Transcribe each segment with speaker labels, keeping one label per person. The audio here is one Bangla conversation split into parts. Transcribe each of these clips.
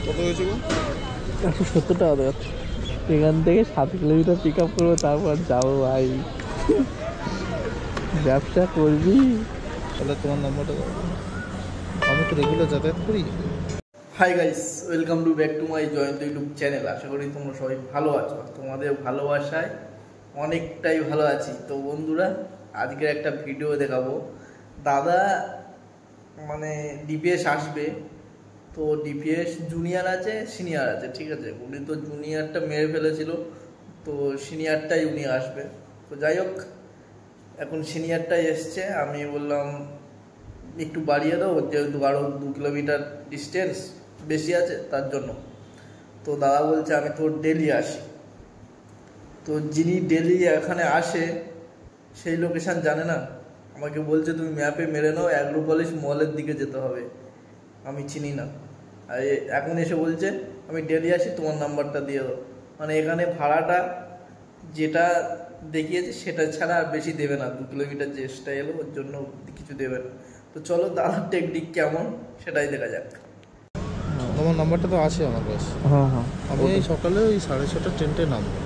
Speaker 1: কত হয়েছে গো?
Speaker 2: 170 টাকা দেওয়া। এখান থেকে 7 কিলোমিটার পিক আপ করবো, তারপর যাবো ভাই। ব্যবসা করবি?
Speaker 1: তাহলে তোমার নাম্বারটা দাও, আমি তো রেগুলার যাতায়াত করি।
Speaker 2: Hi guys, welcome to back to my Jayanta YouTube channel. আশা করি তোমরা সবাই ভালো আছো, তোমাদের ভালোবাসায় অনেকটাই ভালো আছি। তো বন্ধুরা, আজকের একটা ভিডিও দেখাবো। দাদা মানে ডিপিএস আসবে, তো ডিপিএস জুনিয়র আছে সিনিয়র আছে, ঠিক আছে। উনি তো জুনিয়রটা মেরে ফেলেছিল, তো সিনিয়রটাই উনি আসবে। তো যাই হোক, এখন সিনিয়রটাই এসছে। আমি বললাম একটু বাড়িয়ে দাও, যেহেতু আরও 2 কিলোমিটার ডিস্টেন্স বেশি আছে তার জন্য। তো দাদা বলছে আমি তো ডেলি আসি। তো যিনি ডেলি এখানে আসে সেই লোকেশান জানে না, আমাকে বলছে তুমি ম্যাপে মেরে নাও, অ্যাগ্রোপলিস মলের দিকে যেতে হবে। আমি চিনি না, আর এখন এসে বলছে আমি ডেলি আসি, তোমার নাম্বারটা দিয়ে দাও। মানে এখানে ভাড়াটা যেটা দেখিয়েছে সেটা ছাড়া আর বেশি দেবে না। 2 কিলোমিটার যে এক্সট্রা এলো ওর জন্য কিছু দেবে না। তো চলো দাদার টেকনিক কেমন সেটাই দেখা যাক।
Speaker 1: তোমার নাম্বারটা তো আছে আমার কাছে।
Speaker 2: হ্যাঁ হ্যাঁ,
Speaker 1: আমি এই সকালে ওই 6:30 ট্রেনটায় নামবো,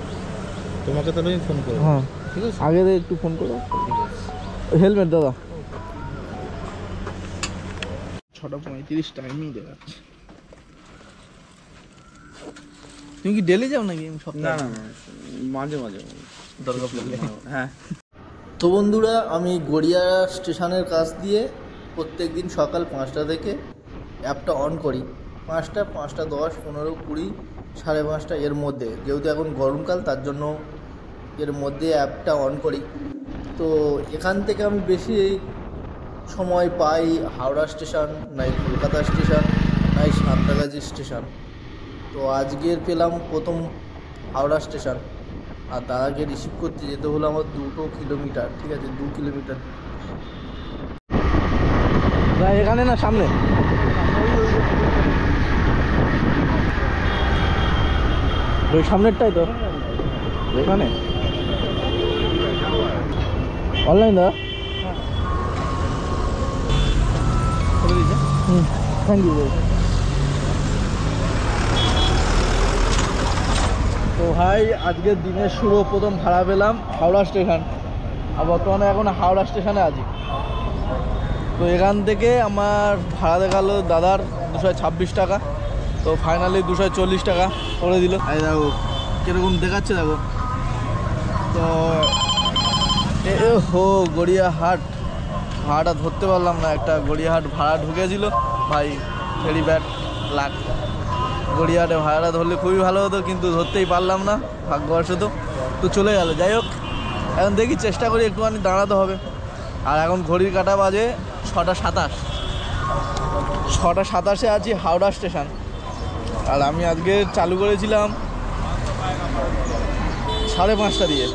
Speaker 1: তোমাকে তাহলে আমি ফোন করবো।
Speaker 2: হ্যাঁ
Speaker 1: ঠিক আছে,
Speaker 2: আগে একটু ফোন করো।
Speaker 1: ঠিক আছে।
Speaker 2: হেলমেট দাদা। 6:35 টাইমই দেখাচ্ছে। তুমি কি ডেলি যাও নাকি?
Speaker 1: না না না, মাঝে মাঝে
Speaker 2: দরকার পড়লে।
Speaker 1: হ্যাঁ।
Speaker 2: তো বন্ধুরা, আমি গড়িয়া স্টেশনের কাছ দিয়ে প্রত্যেক দিন সকাল 5টা থেকে অ্যাপটা অন করি। 5টা, 5টা 10, 15, 20, 5:30 এর মধ্যে, যেহেতু এখন গরমকাল তার জন্য এর মধ্যে অ্যাপটা অন করি। তো এখান থেকে আমি বেশি সময় পাই হাওড়া স্টেশন, নাই কলকাতা স্টেশন, নাই সাঁতরাগাছি স্টেশন। তো আজকের পেলাম প্রথম হাওড়া স্টেশন, আর দাদাকে রিসিভ করতে যেতে হলো আমার 2 কিলোমিটার, ঠিক আছে, 2 কিলোমিটার। এখানে না সামনে, ওই সামনেরটাই তো এখানে অনলাইন দা। Thank you. তো ভাই, আজকের দিনের শুভ প্রথম ভাড়া পেলাম হাওড়া স্টেশন, আর বর্তমানে এখন হাওড়া স্টেশনে আছি। তো এখান থেকে আমার ভাড়া দেখালো দাদার 226 টাকা। তো ফাইনালি 240 টাকা করে দিল। এই দেখো কীরকম দেখাচ্ছে, দেখো। তো হো গড়িয়াহাট ভাড়াটা ধরতে পারলাম না, একটা গড়িয়াহাট ভাড়া ঢুকেছিল ভাই, ভেরি ব্যাড লাক। গড়িয়াহাটে ভাড়াটা ধরলে খুবই ভালো হতো, কিন্তু ধরতেই পারলাম না, ভাগ্যবশত তো চলে গেল। যাই হোক, এখন দেখি চেষ্টা করি, একটুখানি দাঁড়াতে হবে। আর এখন ঘড়ির কাঁটা বাজে 6:27। 6:27 আছি হাওড়া স্টেশন। আর আমি আজকে চালু করেছিলাম 5:30 দিয়ে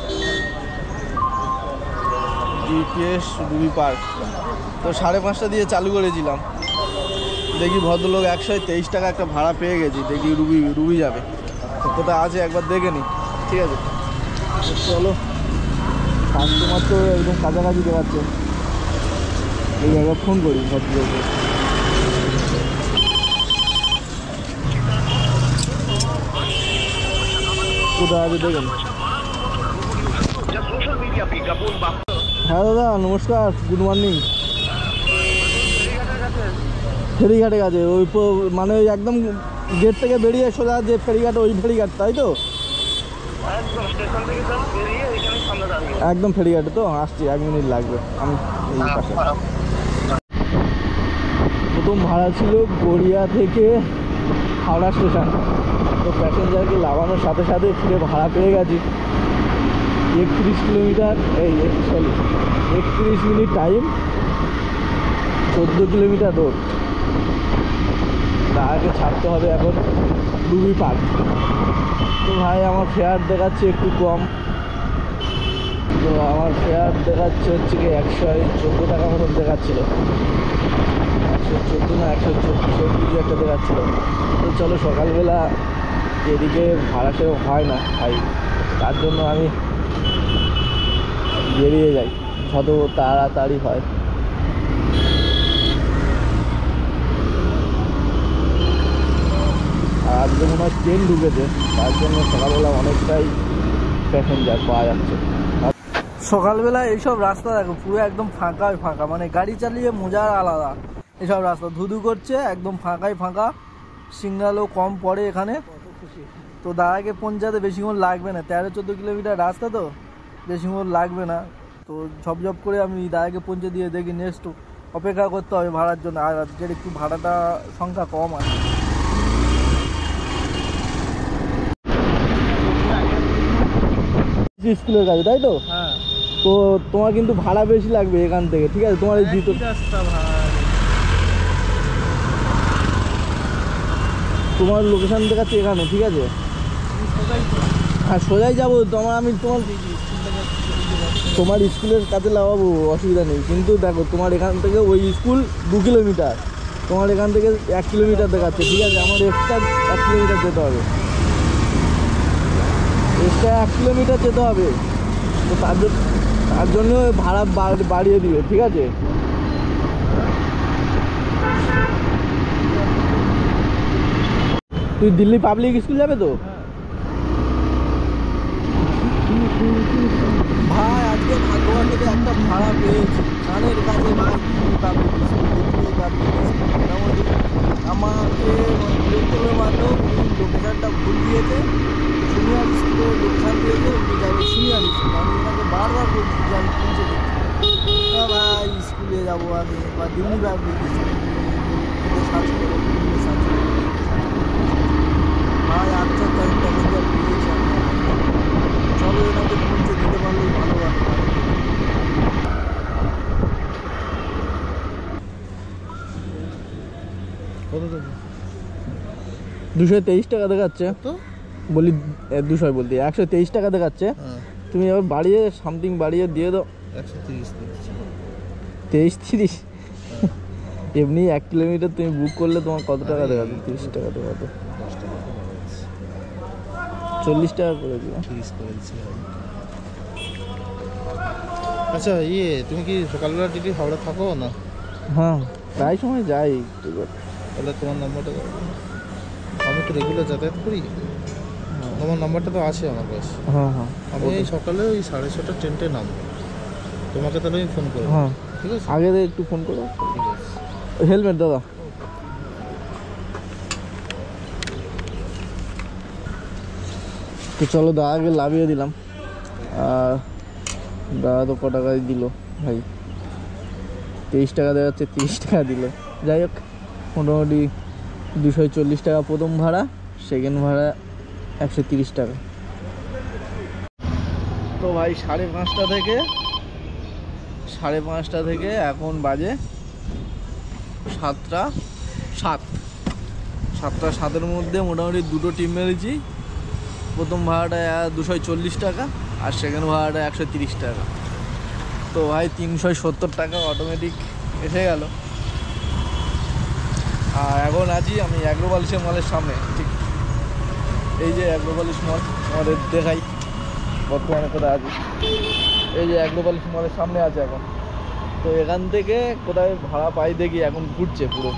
Speaker 2: ডিপিএস রুবি পার্ক। তো 5:30 দিয়ে চালু করেছিলাম। দেখি ভদ্রলোক 123 টাকা একটা ভাড়া পেয়ে গেছি, দেখি রুবি যাবে। তো কোথায় আছে একবার দেখে নি, ঠিক আছে। চলো, কাস্টমার তো একদম কাছাকাছি দেখাচ্ছে, এই একবার ফোন করি ভদ্রলোককে। কোথায় আছে দেখেন। হ্যাঁ দাদা, নমস্কার, গুড মর্নিং। ফেরিঘাটে গেছে ওই, মানে ওই একদম গেট থেকে বেরিয়ে সোজা যে ফেরিঘাট, ওই ফেরিঘাট, তাই তো? একদম ফেরিঘাটে তো আসছি, 1 মিনিট লাগবে। আমি এই পাশে। প্রথম ভাড়া ছিল গড়িয়া থেকে হাওড়া স্টেশন। তো প্যাসেঞ্জারকে লাগানোর সাথে সাথে ফিরে ভাড়া পেয়ে গেছি 31 kilometre, 31 minute time, 14 kilometre road. তাকে ছাড়তে হবে এখন রুবি পার্ক। তো ভাই আমার ফেয়ার দেখাচ্ছে একটু কম। তো আমার ফেয়ার দেখাচ্ছে হচ্ছে কি 114 টাকা মতন দেখাচ্ছিল, 114 না 114 একটা দেখাচ্ছিল। তো চলো, সকালবেলা এদিকে ভাড়া সেরকম হয় না ভাই, তার জন্য আমি বেরিয়ে যাই যত তাড়াতাড়ি হয়। রাস্তাতে মনে হয় ট্রেন ঢুকেছে, তার জন্য সকালবেলা অনেকটাই প্যাসেঞ্জার পাওয়া যাচ্ছে। সকালবেলা এইসব রাস্তা দেখো পুরো একদম ফাঁকাই ফাঁকা, মানে গাড়ি চালিয়ে মজার আলাদা। এসব রাস্তা ধুধু করছে, একদম ফাঁকাই ফাঁকা, সিগন্যালও কম পড়ে এখানে। তো দাদাকে পৌঁছাতে বেশিক্ষণ লাগবে না, 13-14 কিলোমিটার রাস্তা তো বেশিক্ষণ লাগবে না। তো ঝপঝপ করে আমি দাদাকে পৌঁছে দিয়ে দেখি নেক্সট অপেক্ষা করতে হবে ভাড়ার জন্য। আর আজকের একটু ভাড়াটা সংখ্যা কম আছে। স্কুলের কাছে তাই তো?
Speaker 1: হ্যাঁ।
Speaker 2: তো তোমার কিন্তু ভাড়া বেশি লাগবে এখান থেকে, ঠিক আছে? তোমার এই ভিতর তোমার লোকেশন দেখাচ্ছে এখানে, ঠিক আছে? হ্যাঁ সোজাই যাবো আমি তোমার স্কুলের কাছে লাগাবো, অসুবিধা নেই। কিন্তু দেখো তোমার এখান থেকে ওই স্কুল 2 কিলোমিটার, তোমার এখান থেকে 1 কিলোমিটার দেখাচ্ছে, ঠিক আছে? আমার এক্সট্রা 1 কিলোমিটার যেতে হবে, এক্সট্রা 1 কিলোমিটার যেতে হবে। তো তার জন্য ভাড়া বাড়িয়ে দিবে, ঠিক আছে? তুই দিল্লি পাবলিক স্কুল যাবে তো? ভাই আজকে ভাগ্যবান থেকে একটা ভাড়া পেয়েছি কানের কাছে, ভাই Delhi public school. Delhi public school মোটামুটি আমাকে দেখতে হবে, মাত্র লোকেশানটা ভুল দিয়েছে, জুনিয়র স্কুলের লোকেশান দিয়েছে, উনি যাবে সিনিয়র স্কুল। আমি ওনাকে বারবার বলছি যে আমি পৌঁছে দিচ্ছি, ভাই স্কুলে যাবো আমি, বা দিল্লি পাবলিক স্কুল সার্চ করবো, সার্চ করবো। ভাই আচ্ছা প্যাসেঞ্জার পেয়েছি আমি, চলো এনাকে পৌঁছে দিতে পারলেই ভালো হয়।
Speaker 1: কত দেবো?
Speaker 2: 223 টাকা দেখাচ্ছে
Speaker 1: তো
Speaker 2: বলি, 200 বলতে 123 টাকা দেখাচ্ছে। তুমি এবার বাড়িয়ে সামথিং বাড়িয়ে দিয়ে দাও।
Speaker 1: 130
Speaker 2: 23-30 এমনি 1 কিলোমিটার তুমি বুক করলে তোমার কত টাকা দেখাবে? 30 টাকা দেখাবে, 40 টাকা করে দিও।
Speaker 1: 30 করে দিচ্ছি। আচ্ছা তুমি কি সকালবেলা ডিউটি হাওড়া থাকো না?
Speaker 2: হ্যাঁ প্রায় সময় যাই।
Speaker 1: তাহলে তোমার নাম্বারটা দাও, আমি তো রেগুলার যাতায়াত করি, তোমার নাম্বারটা তো আছে আমার কাছে।
Speaker 2: হ্যাঁ হ্যাঁ,
Speaker 1: আমি এই সকালে ওই 6:30 ট্রেনটে নামবো, তোমাকে তাহলে আমি ফোন করবো।
Speaker 2: হ্যাঁ
Speaker 1: ঠিক আছে,
Speaker 2: আগে একটু ফোন করো।
Speaker 1: ঠিক আছে।
Speaker 2: হেলমেট দাদা। তো চলো দাদাকে লাভিয়ে দিলাম, আর দাদা তো ক টাকায় দিল ভাই? 23 টাকা দেওয়াচ্ছে, 30 টাকা দিল। যাই হোক মোটামুটি 240 টাকা প্রথম ভাড়া, সেকেন্ড ভাড়া 130 টাকা। তো ভাই 5:30 থেকে এখন বাজে 7টা 7। 7টা 7-এর মধ্যে মোটামুটি 2টো টিম মেরেছি। প্রথম ভাড়াটা 240 টাকা আর সেকেন্ড ভাড়াটা 130 টাকা। তো ভাই 370 টাকা অটোমেটিক এসে গেল। আর এখন আছি আমি অ্যাগ্রোপলিশের মলের সামনে, ঠিক এই যে অ্যাগ্রোপলিশ মল আমাদের দেখাই বর্তমানে কোথায় আছে। এই যে অ্যাগ্রোপলিশ মলের সামনে আছে এখন। তো এখান থেকে কোথায় ভাড়া পাই দেখি, এখন ঘুরছে পুরো।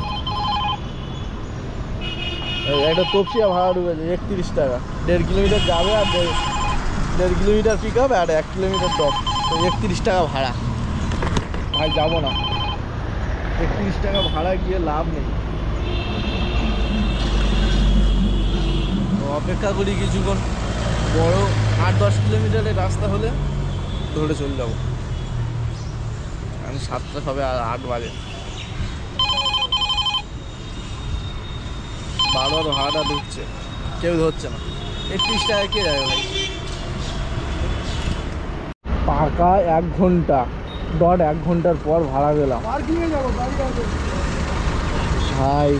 Speaker 2: একটা তপসিয়া ভাড়া ঢুকেছে 31 টাকা, 1.5 কিলোমিটার যাবে আর 1.5 কিলোমিটার পিক আপ আর 1 কিলোমিটার ড্রপ। তো 31 টাকা ভাড়া, ভাই যাবো না। 31 টাকা ভাড়া গিয়ে লাভ নেই, তো অপেক্ষা করি কিছুক্ষণ। বড় 8-10 কিলোমিটারের রাস্তা হলে ধরে চলে যাবো। আমি 7টা সবে আর 8 বাজে। 12 ভাড়াটা ঢুকছে, কেউ ধরছে না। 31 টাকা কে যাবে ভাই? পাকা 1 ঘন্টা, 1 ঘন্টার পর ভাড়া পেলাম ভাই।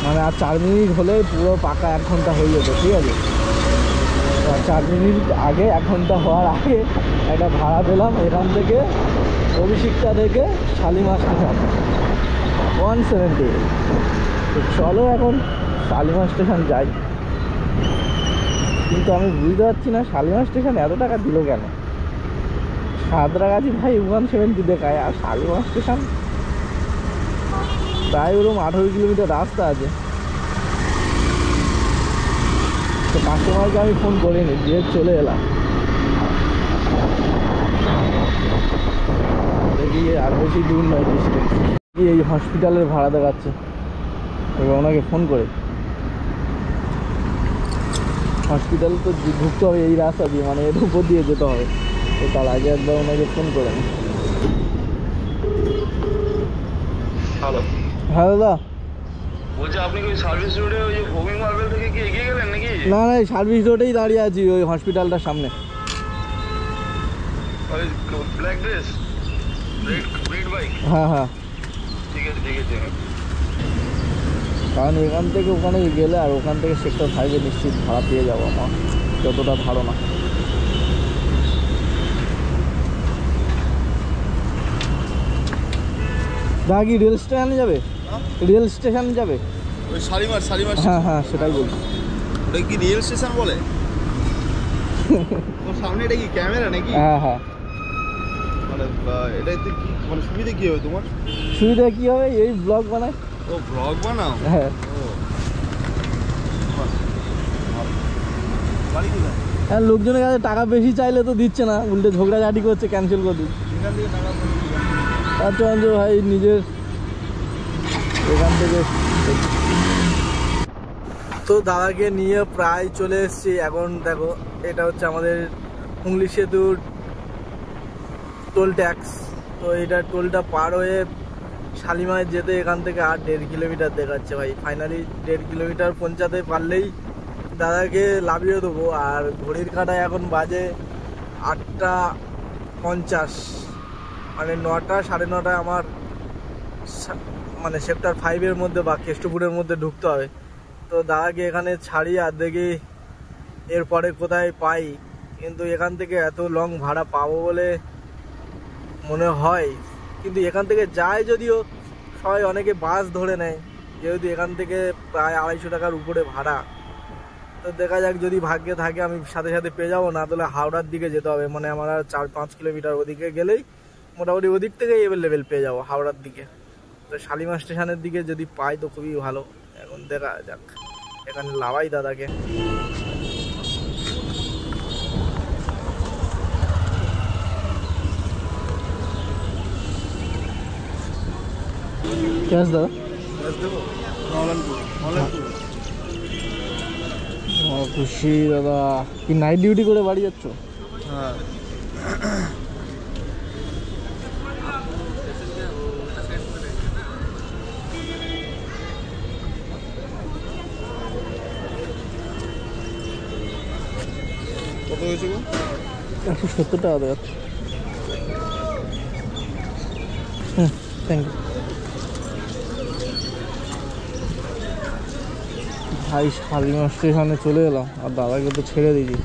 Speaker 2: মানে আর 4 মিনিট হলে পুরো পাকা 1 ঘন্টা হয়ে যেত, ঠিক আছে? 4 মিনিট আগে, 1 ঘন্টা হওয়ার আগে একটা ভাড়া পেলাম এখান থেকে, অভিষিক্তা থেকে শালিমার স্টেশন 170। তো চলো এখন শালিমার স্টেশন যাই। কিন্তু আমি বুঝতে পারছি না শালিমার স্টেশন এত টাকা দিল কেন? সাঁতরাগাছি ভাই 170 দেখায়, আর শালিমার স্টেশন প্রায় ওরকম 18 কিলোমিটার রাস্তা আছে। তো কাস্টমারকে আমি ফোন করিনি, দিয়ে চলে এলাম। দেখি আর বেশি দূর নয় ডিস্টেন্স। এই হসপিটালের ভাড়া দেখাচ্ছে, এবার ওনাকে ফোন করে হসপিটাল তো ঢুকতে হবে এই রাস্তা দিয়ে, মানে এর উপর দিয়ে যেতে হবে। তো তার আগে একবার ওনাকে ফোন করে।
Speaker 3: হ্যালো,
Speaker 2: হ্যাঁ দাদা,
Speaker 3: বলছি আপনি কি সার্ভিস রোডে ওই যে হোমিং মার্বেল থেকে কি এগিয়ে গেলেন নাকি?
Speaker 2: না না, সার্ভিস রোডেই দাঁড়িয়ে আছি, ওই হসপিটালটার সামনে।
Speaker 3: ওই ব্ল্যাক ড্রেস, রেড বাইক।
Speaker 2: হ্যাঁ হ্যাঁ,
Speaker 3: ঠিক আছে ঠিক আছে।
Speaker 2: কারণ এখান থেকে ওখানে গেলে আর ওখান থেকে সেক্টর 5-এ নিশ্চিত ভাড়া পেয়ে যাবো, আমার যতটা ধারণা। দাদা কি রেল স্টেশনে যাবে? রেল স্টেশনে যাবে?
Speaker 1: ওই শালিমার
Speaker 2: হ্যাঁ হ্যাঁ, সেটাই বলছি।
Speaker 1: ওটা কি রেল স্টেশন বলে? ওর সামনে এটা কি ক্যামেরা নাকি?
Speaker 2: হ্যাঁ হ্যাঁ।
Speaker 1: মানে এটাতে কি মানে সুবিধা কি হবে তোমার?
Speaker 2: সুবিধা কি হবে? এই ব্লগ বানায়।
Speaker 1: ও ব্লগ বানাও?
Speaker 2: হ্যাঁ।
Speaker 1: বাড়ি কোথায়?
Speaker 2: হ্যাঁ, লোকজনের কাছে টাকা বেশি চাইলে তো দিচ্ছে না, উল্টে ঝগড়াঝাটি করছে, ক্যান্সেল করে দিচ্ছে।
Speaker 1: এখান থেকে টাকা
Speaker 2: তার জন্য ভাই নিজের এখান থেকে। তো দাদাকে নিয়ে প্রায় চলে এসেছি। এখন দেখো, এটা হচ্ছে আমাদের হুগলি সেতুর টোল ট্যাক্স। তো এটা টোলটা পার হয়ে শালিমার যেতে এখান থেকে আর 1.5 কিলোমিটার দেখাচ্ছে ভাই। ফাইনালি 1.5 কিলোমিটার পৌঁছাতে পারলেই দাদাকে লাভিয়ে দেবো। আর ঘড়ির কাঁটায় এখন বাজে 8:50, মানে 9টা 9:30 আমার মানে সেক্টর 5-এর মধ্যে বা কেষ্টপুরের মধ্যে ঢুকতে হবে। তো দাদাকে এখানে ছাড়ি আর দেখি এরপরে কোথায় পাই। কিন্তু এখান থেকে এত লং ভাড়া পাবো বলে মনে হয়, কিন্তু এখান থেকে যায় যদিও সবাই অনেকে বাস ধরে নেয়, যেহেতু এখান থেকে প্রায় 250 টাকার উপরে ভাড়া। তো দেখা যাক, যদি ভাগ্যে থাকে আমি সাথে সাথে পেয়ে যাবো, না তাহলে হাওড়ার দিকে যেতে হবে। মানে আমার আর 4-5 কিলোমিটার ওদিকে গেলেই মোটামুটি ওদিক থেকে এভেলেবেল পেয়ে যাবো হাওড়ার দিকে। তো শালিমার স্টেশনের দিকে যদি পাই তো খুবই ভালো। এখন দেখা যাক, এখানে লাভাই দাদাকে। ক্যাশ দাদা? খুশি দাদা। কি নাইট ডিউটি করে বাড়ি যাচ্ছ?
Speaker 1: হ্যাঁ। কত হয়েছে গো?
Speaker 2: 170 টাকা দেখাচ্ছে। থ্যাংক ইউ ভাই। শালিমার স্টেশনে চলে এলাম আর দাদাকে তো ছেড়ে দিয়েছি।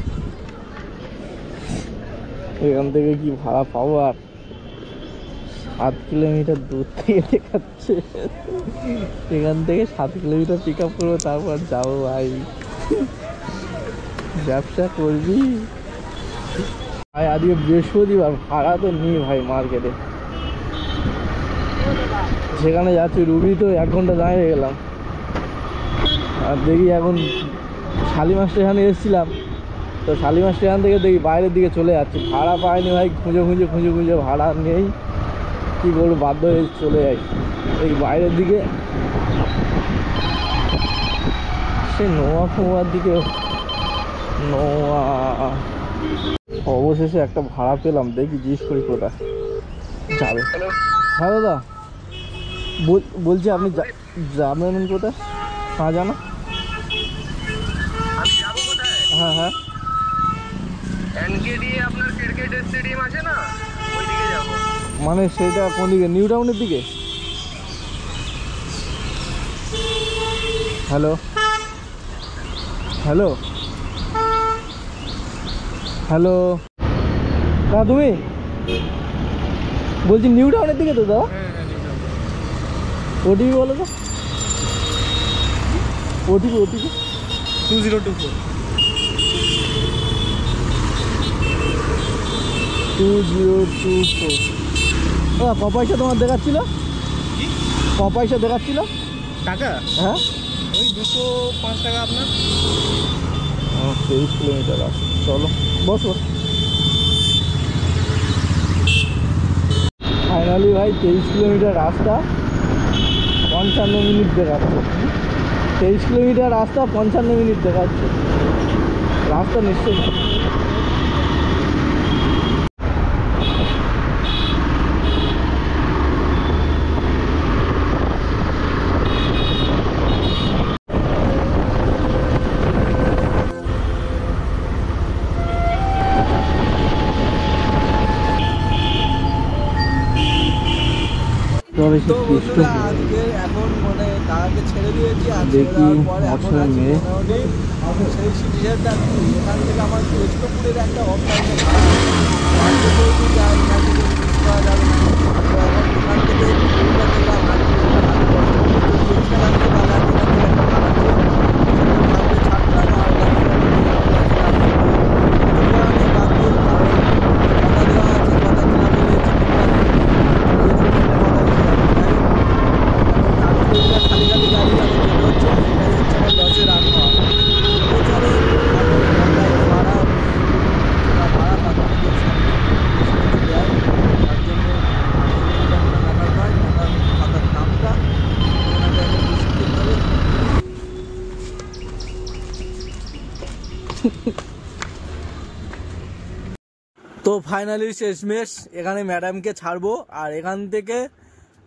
Speaker 2: এখান থেকে কি ভাড়া পাবো? আর 7 কিলোমিটার দূর থেকে দেখাচ্ছে। এখান থেকে 7 কিলোমিটার পিক আপ করবো, তারপর যাবো ভাই। ব্যবসা করবি ভাই? আজকে বৃহস্পতিবার, ভাড়া তো নেই ভাই মার্কেটে। সেখানে যাচ্ছি রুবি, তো 1 ঘন্টা দাঁড়িয়ে গেলাম। আর দেখি এখন শালিমার স্টেশনে এসেছিলাম, তো শালিমার স্টেশন থেকে দেখি বাইরের দিকে চলে যাচ্ছি। ভাড়া পাইনি ভাই, খুঁজে খুঁজে ভাড়া নেই। কী করবো, বাধ্য হয়ে চলে যাই এই বাইরের দিকে, সে নোয়ার দিকে। নোয়া অবশেষে একটা ভাড়া পেলাম, দেখি জিজ্ঞেস করি কোথায় যাবে। হ্যাঁ দাদা, বলছি আপনি যাবেন কোথায়? হ্যাঁ জানো।
Speaker 3: আমি যাবো কোথায়?
Speaker 2: হ্যাঁ হ্যাঁ,
Speaker 3: এনকেডি আপনার ক্রিকেট স্টেডিয়াম আছে না, ওইদিকে যাবো।
Speaker 2: মানে সেটা কোন দিকে? নিউ টাউনের দিকে? হ্যালো হ্যালো হ্যালো, না তুমি বলছি নিউ টাউনের দিকে তো দাদা? ওটিপি বলো তো, ওটিপি
Speaker 1: 2024
Speaker 2: 2024। ক পয়সা তোমার দেখাচ্ছিল? ক পয়সা দেখাচ্ছিল
Speaker 1: টাকা?
Speaker 2: হ্যাঁ
Speaker 1: ওই 205 টাকা আপনার। 23 কিলোমিটার আছে। চলো বসো। ফাইনালি ভাই 23 কিলোমিটার রাস্তা 55 মিনিট দেখাচ্ছে। 23 কিলোমিটার রাস্তা 55 মিনিট দেখাচ্ছে। রাস্তা নিশ্চয়ই
Speaker 2: তো বন্ধুরা আজকে এখন মানে দাদাকে ছেড়ে দিয়েছি আর ছেড়ে
Speaker 1: দেখি
Speaker 2: দেওয়ার পরে এখন
Speaker 1: মশার
Speaker 2: আছি
Speaker 1: মেয়ে।
Speaker 2: মোটামুটি সেই সিটিজেনটা এখান থেকে আমার কেষ্টপুরের একটা অফলাইনে যাই না কিছু মিস করা যাবে না। তো এখন এখান থেকে পুরোটা দেখলাম তো ফাইনালি শেষমেশ এখানে ম্যাডামকে ছাড়বো আর এখান থেকে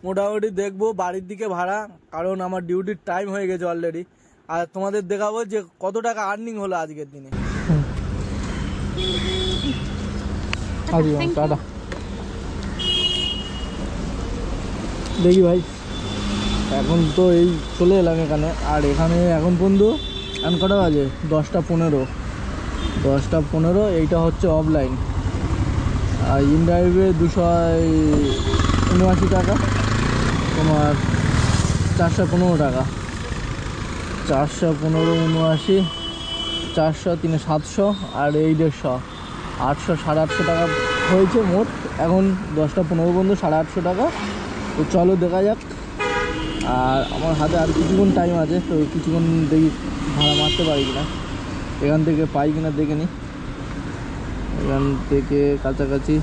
Speaker 2: মোটামুটি দেখবো বাড়ির দিকে ভাড়া, কারণ আমার ডিউটির টাইম হয়ে গেছে অলরেডি। আর তোমাদের দেখাবো যে কত টাকা আর্নিং হলো আজকের দিনে।
Speaker 1: টাটা। দেখি ভাই এখন তো এই চলে এলাম এখানে, আর এখানে এখন পর্যন্ত এখন কটা বাজে 10টা 15 এইটা হচ্ছে অফলাইন। আর ইনড্রাইভে 279 টাকা, তোমার 415 টাকা, 415 79 400 3 700 আর এই 150 800 850 টাকা হয়েছে মোট। এখন 10টা 15 পর্যন্ত 850 টাকা। তো চলো দেখা যাক। আর আমার হাতে আর কিছুক্ষণ টাইম আছে, তো কিছুক্ষণ দেখি ভাড়া মারতে পারি কিনা, এখান থেকে পাই কিনা দেখে নিই। এখান থেকে কাছাকাছি